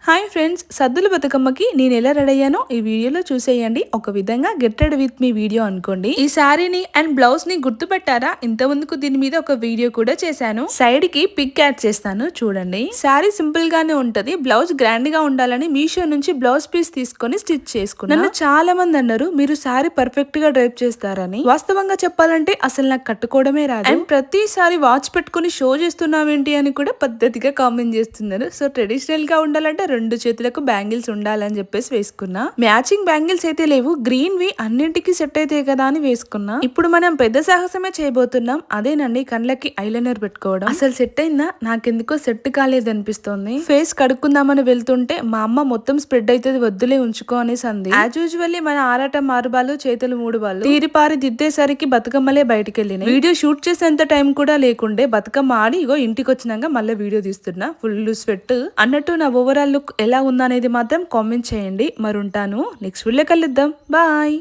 Hi friends, సద్దుల బతుకమ్మకి నేను ఎలా రెడీ అయ్యానో ఈ వీడియోలో చూసేయండి. ఒక విధంగా get ready with me video అనుకోండి. ఈ శారీని అండ్ బ్లౌజ్ ని గుర్తుపెట్టారా? ఇంత ముందుకు దీని మీద ఒక వీడియో కూడా చేశాను. సైడ్ కి పిక్ యాడ్ చేస్తాను చూడండి. శారీ సింపుల్ గానే ఉంటది, బ్లౌజ్ గ్రాండ్ గా ఉండాలని మీషో నుంచి బ్లౌజ్ పీస్ తీసుకొని స్టిచ్ చేసుకున్నాను. నన్ను చాలా మంది అన్నారు మీరు శారీ పర్ఫెక్ట్ గా డ్రైప్ చేస్తారని. వాస్తవంగా చెప్పాలంటే అసలు నాకు కట్టుకోవడమే రాదు. అండ్ ప్రతిసారి వాచ్ పెట్టుకుని షో చేస్తున్నావేంటి అని కూడా పద్ధతిగా కామెంట్ చేస్తున్నారు. సో ట్రెడిషనల్ గా ఉండాలంటే రెండు చేతులకు బ్యాంగిల్స్ ఉండాలని చెప్పేసి వేసుకున్నా. మ్యాచింగ్ బ్యాంగిల్స్ అయితే లేవు, గ్రీన్ వి అన్నింటికి సెట్ అయితే కదా అని వేసుకున్నా. ఇప్పుడు మనం పెద్ద సాహసమే చేయబోతున్నాం. అదేనండి కళ్ళకి ఐలైనర్ పెట్టుకోవడం. అసలు సెట్ అయిందా? నాకెందుకో సెట్ కాలేదు అనిపిస్తోంది. ఫేస్ కడుక్కుందామని వెళ్తుంటే మా అమ్మ మొత్తం స్ప్రెడ్ అయితే వద్దులే ఉంచుకో అనేసి అంది. యాజ్ యూజువల్లీ మన ఆరాటం 6 బాలు, చేతులు 3 బాలు తీరిపారి దిద్దేసరికి బతుకమ్మలే బయటికి వెళ్ళినాయి. వీడియో షూట్ చేసేంత టైం కూడా లేకుండే బతుకమ్మ ఆడి ఇగో ఇంటికి వచ్చినాక మళ్ళీ వీడియో తీస్తున్నా. ఫుల్ స్వెట్ అన్నట్టు నా ఓవరాల్ లుక్ ఎలా ఉందనేది మాత్రం కామెంట్ చేయండి. మరి ఉంటాను, నెక్స్ట్ వీడియో కలుద్దాం. బాయ్.